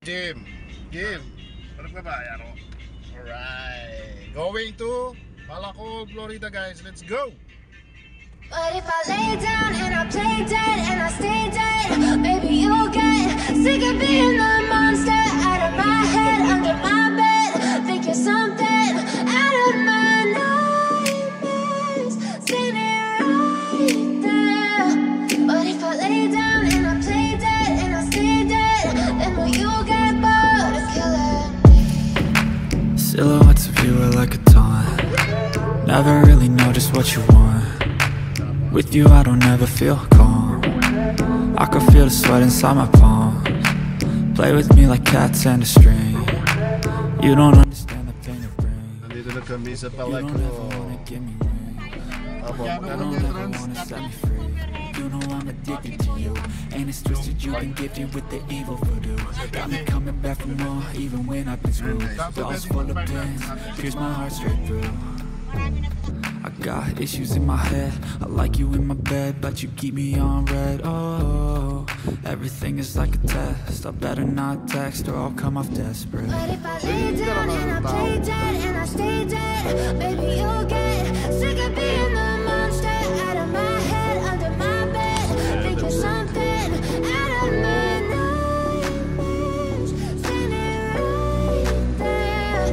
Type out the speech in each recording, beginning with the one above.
Jim. Alright. Going to Malacol, Florida, guys. Let's go. But if I lay down and I play dead and I stay dead, maybe you'll get sick of being the monster out of my head, under my bed. Think you're something out of my nightmares, standing right there. But if I lay down and I play dead and I stay dead, then will you get bored of killing me? Silhouettes of you are like a taunt. Never really know just what you want. With you I don't ever feel calm. I can feel the sweat inside my palms. Play with me like cats and a string. You don't understand the pain it brings. Nandito na kami sa You don't ever Palacol. wanna give me wings. You don't ever wanna set me free. You know I'm addicted to you, and it's twisted. You've been gifted with the evil voodoo. Got me coming back for more, even when I've been screwed. Dolls full of pins, pierce my heart straight through. I got issues in my head. I like you in my bed, but you keep me on red. Oh, everything is like a test. I better not text or I'll come off desperate. But if I lay down and I play dead and I stay dead, maybe you'll get sick of being the monster out of my head, under my bed. Think you're something out of my nightmares, standing right there.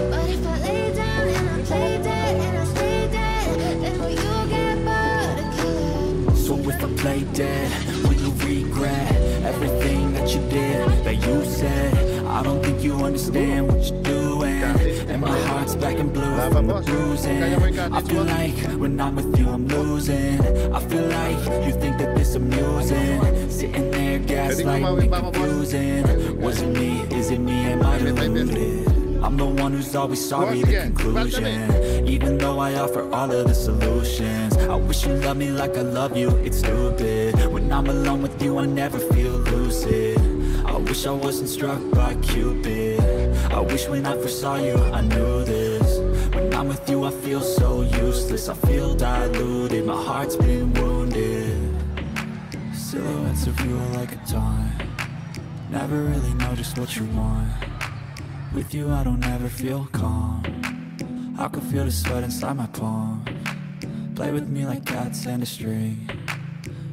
But if I lay down and I play dead and I stay dead, then will you get bored of killing me? So if I play dead, will you regret everything that you did, that you said? I don't think you understand what you're doing, and my heart's black and blue from the bruising. I feel like when I'm with you I'm losing. I feel like you think that this amusing, sitting there gaslighting me, confusing. Was it me? Is it me? Am I deluded? I'm the one who's always sorry, the conclusion. Even though I offer all of the solutions, I wish you loved me like I love you, it's stupid. When I'm alone with you I never feel lucid. I wish I wasn't struck by Cupid. I wish when I first saw you I knew this. When I'm with you I feel so useless. I feel diluted, my heart's been wounded. Silhouettes of you are like a taunt. Never really know just what you want. With you I don't ever feel calm. I can feel the sweat inside my palms. Play with me like cats and a string.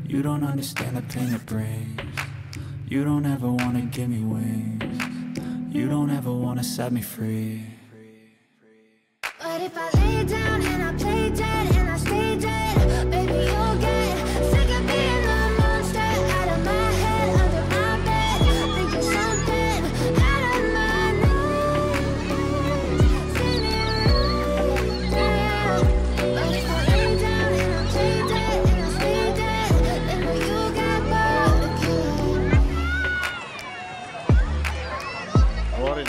You don't understand the pain it brings. You don't ever wanna give me wings. You don't ever wanna set me free. But if I lay down and I play dead and I stay dead, maybe you'll get sick of being the monster out of my head, under my bed. Think you're something out of my nightmares, standing right there. But if I lay down and I play dead and I stay dead, then will you get bored of killing me? Orin.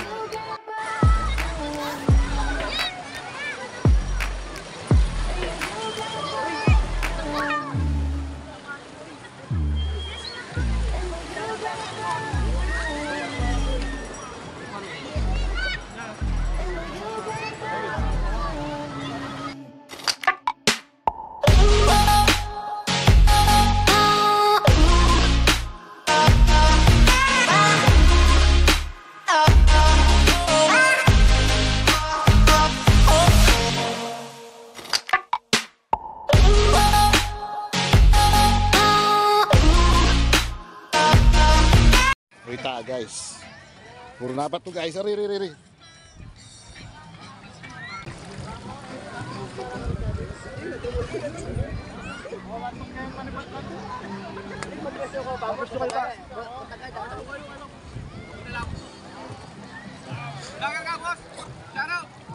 Wita guys. Puro napat to guys. Ari.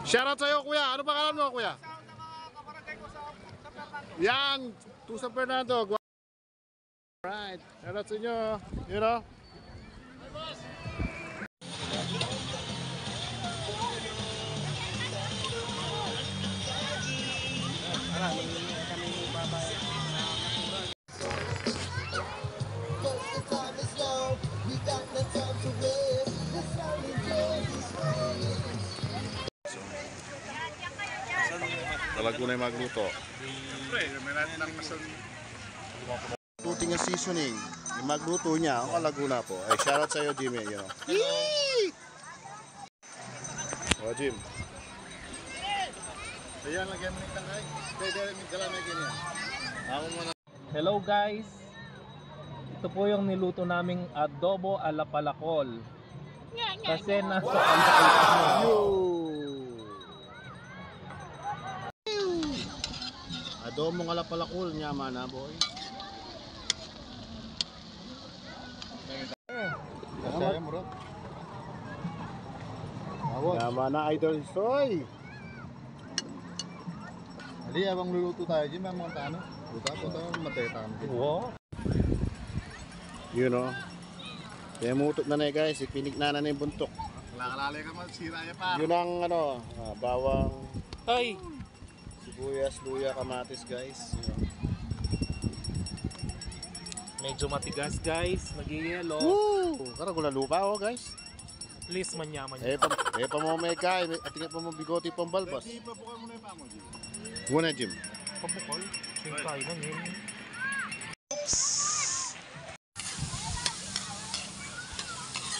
Shoutout sa'yo kuya. Ano pangalan mo kuya? Yan. To San Fernando. Alright. Shoutout sa inyo. You know. Talago na yung magluto. Siyempre, may natin ang kasal. Luting ang seasoning. magluto niya. Ang Laguna po. Ay, shoutout sa'yo, Jimmy. You know. Yee! O, Jim. Ayan, lagyan mo ng tangkay. Dahil may galamay ganyan. Ako mo na. Hello guys! Ito po yung niluto naming adobo ala palakol. Kasi nasa kalakal Yo! Adobo nga lapalakul niya mana, boy. Kaya mo rin. Yaman na idol soy. Ali, abang luluto tayo dyan, may mga tano. Luta po tayo, mataytano. Wow! You know. Kaya mutot na guys, ipinig na yung buntok. Nakakalali ka man, sira niya pa. Yun ang bawang, Ay! sibuyas, luya, kamatis guys. Medyo matigas guys, nag-yellow. Woo! Karagula lupa guys. Please manyaman Eh pa mo may ka, at tingnan pa mo bigote pang balbas. Hindi, pabukan mo na yung pamo, Jim. Muna Jim. Pabukol. Yung kain na yun.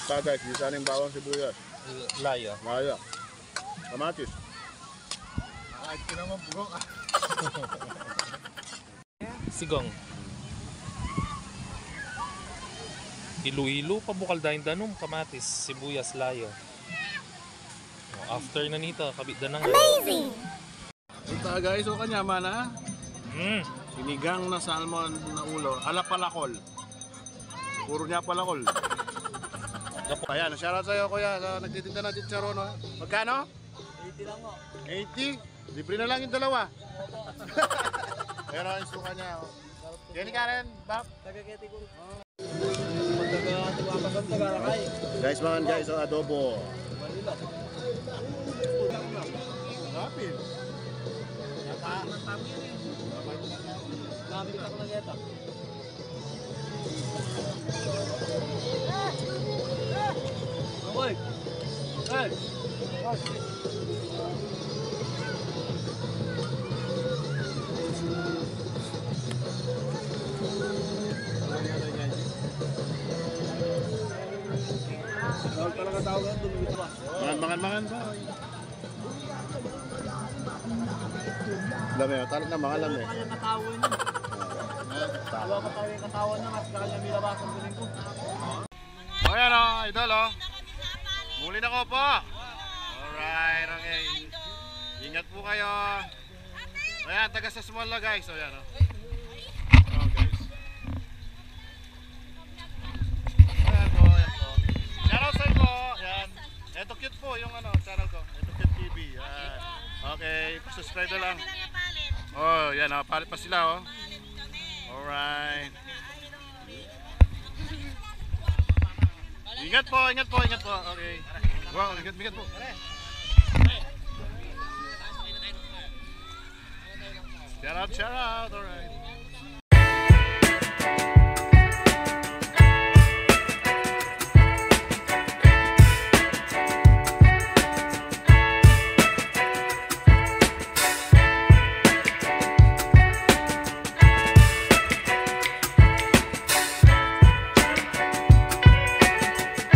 Pa guys, bisa na yung bawang sibuyas. Laya. Laya. Kamatis. Kahit ka naman bugok. Sigong. Ilu-ilu, pabukal dahil danom, kamatis, sibuyas, layo. After na nito, kabit na nga. Ito guys, o kanya mana. Sinigang na salmon na ulo, ala palakol. Puro niya palakol. Ayan, shoutout sa'yo kuya, nagtitinda na chicharon. No? Magkano? 80 lang mo. 80? Libre na lang yung dalawa. Pero ang suka niya. Yan Karen, Bap. Guys, man guys, adobo. Rapid. Makan ba? Lami, talag na mga lami. O yan o, idol o. Muli na ko po. Alright, okay. Ingat po kayo. Ayan, taga sa small na guys. O yan o. Oh guys. Ayan po, ayan po. Shoutout sa po. Ayan. Ito cute po yung channel ko. Ito cute TV. Ayan. Okay, subscribe na lang. Oh, yan o. Palit pa sila o. Alright. Ingat po, ingat po, ingat po. Okay. Wow, ingat po. Shout out, alright.